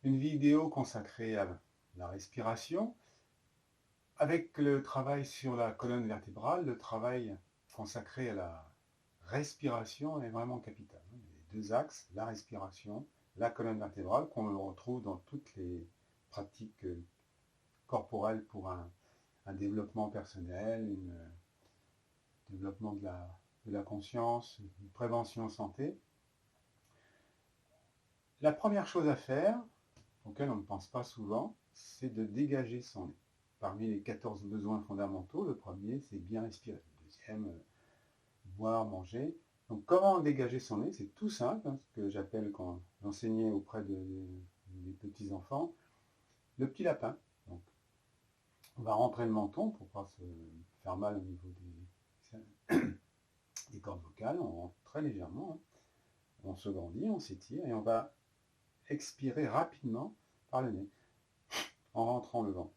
une vidéo consacrée à la respiration, avec le travail sur la colonne vertébrale. Le travail consacré à la respiration est vraiment capital. Les deux axes, la respiration, la colonne vertébrale, qu'on retrouve dans toutes les pratiques corporelles pour un développement personnel, un développement de la conscience, une prévention santé. La première chose à faire, auquel on ne pense pas souvent, c'est de dégager son nez. Parmi les 14 besoins fondamentaux, le premier, c'est bien respirer. Le deuxième, boire, manger. Donc comment dégager son nez? C'est tout simple, ce que j'appelle quand j'enseignais auprès des petits-enfants, le petit lapin. Donc, on va rentrer le menton pour ne pas se faire mal au niveau des cordes vocales. On rentre très légèrement. On se grandit, on s'étire et on va expirer rapidement par le nez en rentrant le vent.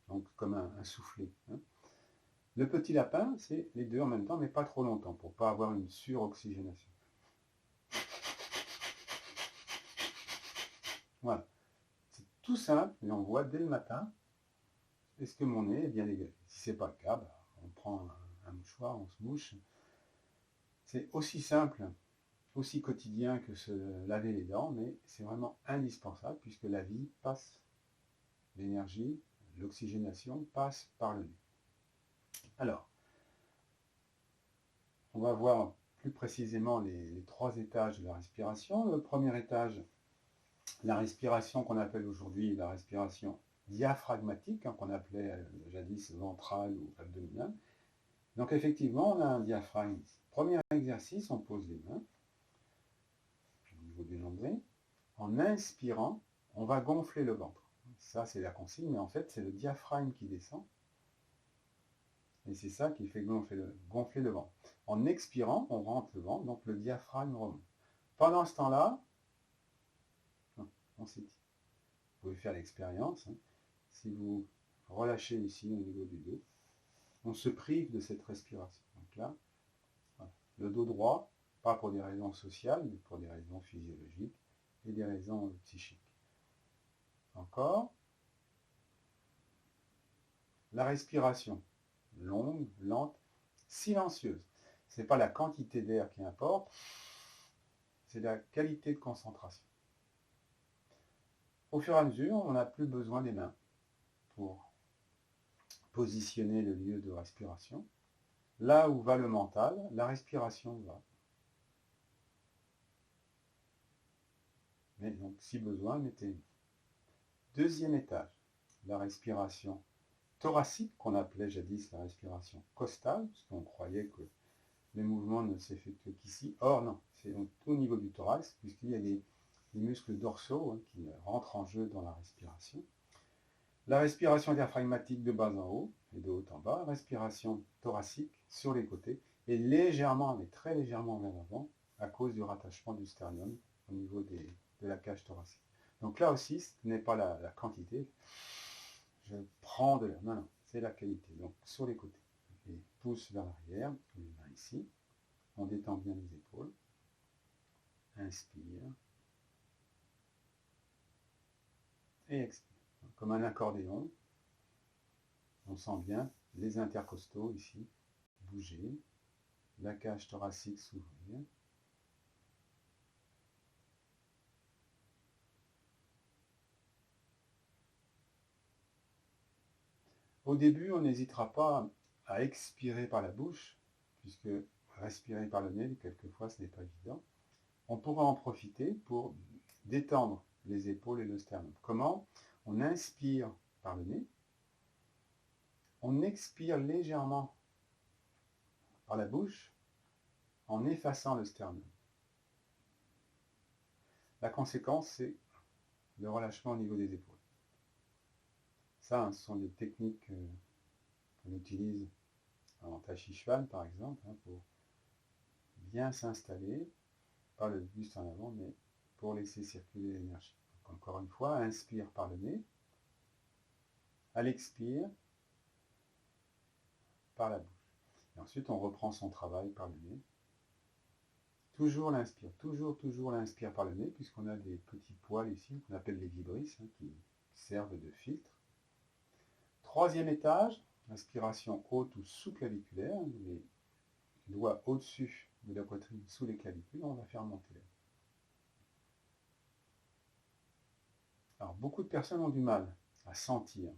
Donc comme un soufflet. Le petit lapin, c'est les deux en même temps, mais pas trop longtemps, pour ne pas avoir une suroxygénation. Voilà. C'est tout simple, mais on voit dès le matin, est-ce que mon nez est bien dégagé? Si ce n'est pas le cas, on prend un mouchoir, on se mouche. C'est aussi simple, aussi quotidien que se laver les dents, mais c'est vraiment indispensable, puisque la vie passe, l'énergie, l'oxygénation passe par le nez. Alors, on va voir plus précisément les trois étages de la respiration. Le premier étage, la respiration qu'on appelle aujourd'hui la respiration diaphragmatique, qu'on appelait jadis ventrale ou abdominale. Donc effectivement, on a un diaphragme. Premier exercice, on pose les mains au niveau du nombril. En inspirant, on va gonfler le ventre. Ça, c'est la consigne, mais en fait, c'est le diaphragme qui descend. Et c'est ça qui fait gonfler le ventre. En expirant, on rentre le ventre, donc le diaphragme remonte. Pendant ce temps-là, on s'étire. Vous pouvez faire l'expérience. Si vous relâchez ici au niveau du dos, on se prive de cette respiration. Donc là, voilà. Le dos droit, pas pour des raisons sociales, mais pour des raisons physiologiques et des raisons psychiques. Encore. La respiration, longue, lente, silencieuse. Ce n'est pas la quantité d'air qui importe, c'est la qualité de concentration. Au fur et à mesure, on n'a plus besoin des mains pour positionner le lieu de respiration. Là où va le mental, la respiration va. Mais donc, si besoin, mettez. Deuxième étage, la respiration thoracique, qu'on appelait jadis la respiration costale, parce qu'on croyait que les mouvements ne s'effectuent qu'ici. Or, non, c'est au niveau du thorax, puisqu'il y a des muscles dorsaux qui rentrent en jeu dans la respiration. La respiration diaphragmatique de bas en haut et de haut en bas, respiration thoracique sur les côtés, et légèrement, mais très légèrement vers l'avant, à cause du rattachement du sternum au niveau de la cage thoracique. Donc là aussi, ce n'est pas la quantité, je prends de l'air, non, non, c'est la qualité. Donc sur les côtés, et pousse vers l'arrière, les mains ici, on détend bien les épaules, inspire, et expire. Comme un accordéon, on sent bien les intercostaux ici bouger, la cage thoracique s'ouvrir. Au début, on n'hésitera pas à expirer par la bouche, puisque respirer par le nez, quelquefois, ce n'est pas évident. On pourra en profiter pour détendre les épaules et le sternum. Comment? On inspire par le nez, on expire légèrement par la bouche en effaçant le sternum. La conséquence, c'est le relâchement au niveau des épaules. Ça, ce sont des techniques qu'on utilise en Tai Chi Chuan, par exemple, pour bien s'installer, pas le buste en avant, mais pour laisser circuler l'énergie. Encore une fois, inspire par le nez, à l'expire par la bouche. Et ensuite, on reprend son travail par le nez, Toujours l'inspire, toujours l'inspire par le nez, puisqu'on a des petits poils ici, qu'on appelle les vibrisses, qui servent de filtre. Troisième étage, inspiration haute ou sous-claviculaire, les doigts au-dessus de la poitrine, sous les clavicules, on va faire monter l'air. Alors, beaucoup de personnes ont du mal à sentir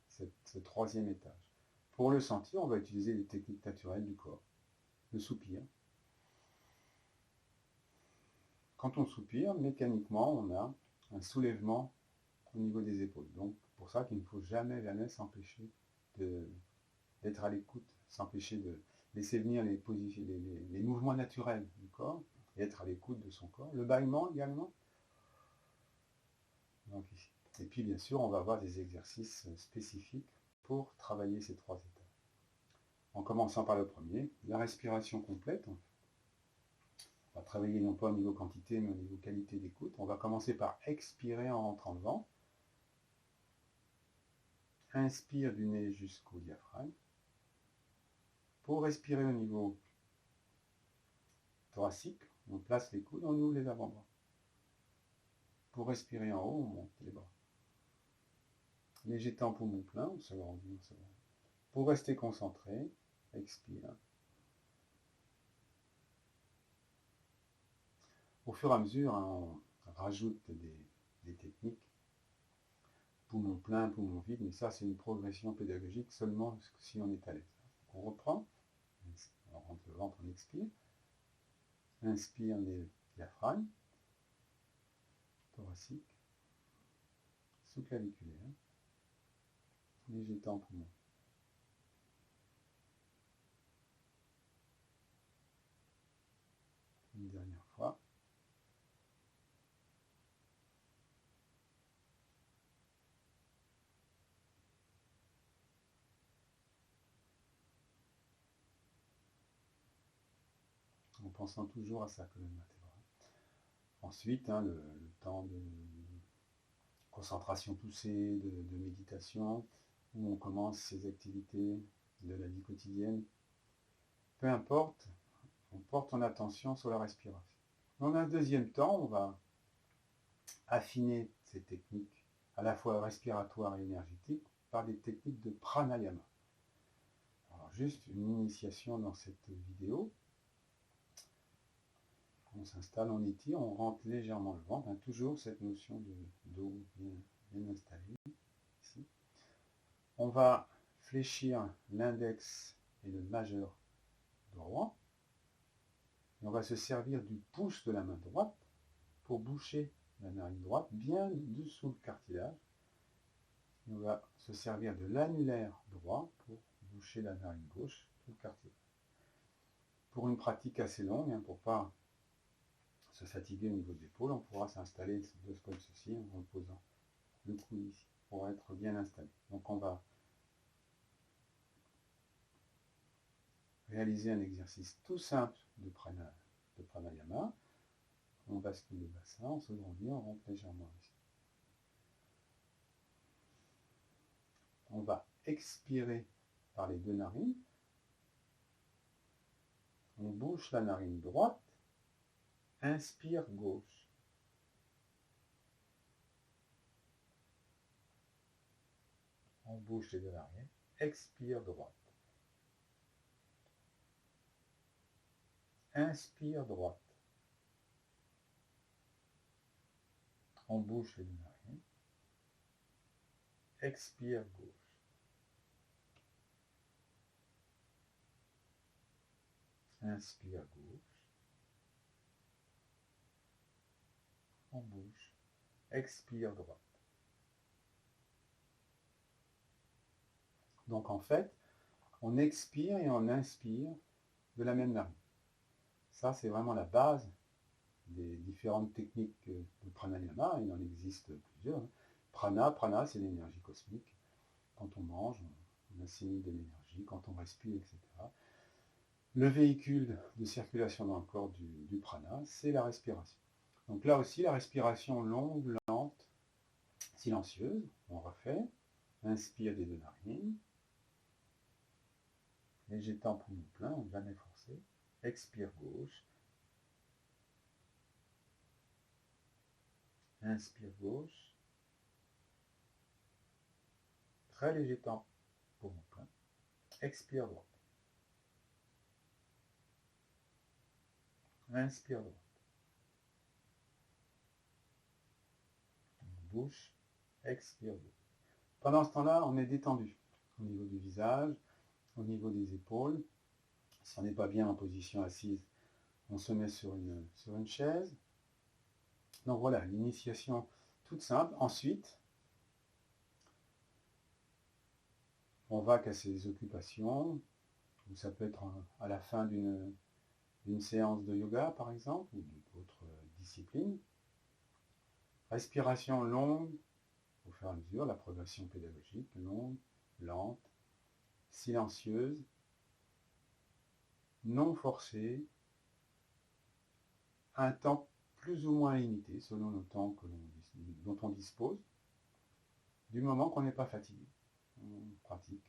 ce troisième étage. Pour le sentir, on va utiliser les techniques naturelles du corps. Le soupir. Quand on soupire, mécaniquement, on a un soulèvement au niveau des épaules. Donc, pour ça qu'il ne faut jamais s'empêcher d'être à l'écoute, s'empêcher de laisser venir les mouvements naturels du corps et être à l'écoute de son corps. Le bâillement également. Donc, ici. Et puis, bien sûr, on va avoir des exercices spécifiques pour travailler ces trois états. En commençant par le premier, la respiration complète. On va travailler non pas au niveau quantité, mais au niveau qualité d'écoute. On va commencer par expirer en rentrant le vent. Inspire du nez jusqu'au diaphragme. Pour respirer au niveau thoracique, on place les coudes, on ouvre les avant-bras. Pour respirer en haut, on monte les bras. Léger temps poumon plein, on se grandit, on se grandit. Pour rester concentré, expire. Au fur et à mesure, on rajoute des techniques. Poumon plein, poumon vide, mais ça c'est une progression pédagogique seulement si on est à l'aise. On reprend, on rentre le ventre, on expire. Inspire les diaphragmes, thoracique, sous-claviculaire, léger temps poumon. Une dernière fois. En pensant toujours à sa colonne vertébrale. Ensuite, le temps de concentration poussée, de méditation, où on commence ses activités de la vie quotidienne. Peu importe, on porte son attention sur la respiration. Dans un deuxième temps, on va affiner ces techniques à la fois respiratoires et énergétiques par des techniques de pranayama. Alors, juste une initiation dans cette vidéo. On s'installe, on étire, on rentre légèrement le ventre, toujours cette notion de dos bien installée. Ici. On va fléchir l'index et le majeur droit. Et on va se servir du pouce de la main droite pour boucher la narine droite bien dessous le cartilage. Et on va se servir de l'annulaire droit pour boucher la narine gauche sous le cartilage. Pour une pratique assez longue, pour ne pas se fatiguer au niveau de l'épaule, on pourra s'installer comme ceci en posant le cou ici pour être bien installé. Donc on va réaliser un exercice tout simple de pranayama. On bascule le bassin, on se grandit, on rentre légèrement ici. On va expirer par les deux narines. On bouche la narine droite. Inspire gauche. On bouche les deux narines. Expire droite. Inspire droite. On bouche les deux narines. Expire gauche. Inspire gauche. On bouche. Expire droite. Donc en fait, on expire et on inspire de la même narine. Ça, c'est vraiment la base des différentes techniques de pranayama. Il en existe plusieurs. Prana, c'est l'énergie cosmique. Quand on mange, on assimile de l'énergie. Quand on respire, etc. Le véhicule de circulation dans le corps du prana, c'est la respiration. Donc là aussi, la respiration longue, lente, silencieuse. On refait. Inspire des deux narines. Léger temps poumon plein, jamais forcé. expire gauche, inspire gauche, très léger temps pour mon plein, expire droite, inspire droite, bouche, expire gauche. Pendant ce temps-là, on est détendu au niveau du visage, au niveau des épaules. Si on n'est pas bien en position assise, on se met sur une chaise. Donc voilà, l'initiation toute simple. Ensuite, on va qu'à ses occupations, ou ça peut être à la fin d'une séance de yoga par exemple, ou d'autres disciplines. Respiration longue, au fur et à mesure, la progression pédagogique, longue, lente, silencieuse, non forcée, un temps plus ou moins limité selon le temps dont on dispose, du moment qu'on n'est pas fatigué. On pratique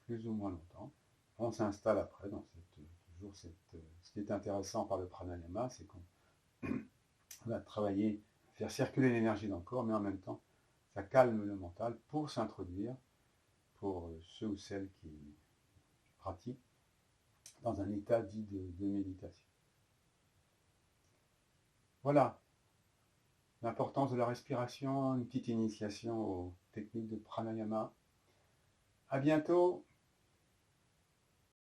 plus ou moins longtemps. On s'installe après dans ce qui est intéressant par le pranayama, c'est qu'on va travailler, faire circuler l'énergie dans le corps, mais en même temps, ça calme le mental pour s'introduire, pour ceux ou celles qui pratiquent, dans un état dit de méditation. Voilà l'importance de la respiration, une petite initiation aux techniques de pranayama. À bientôt.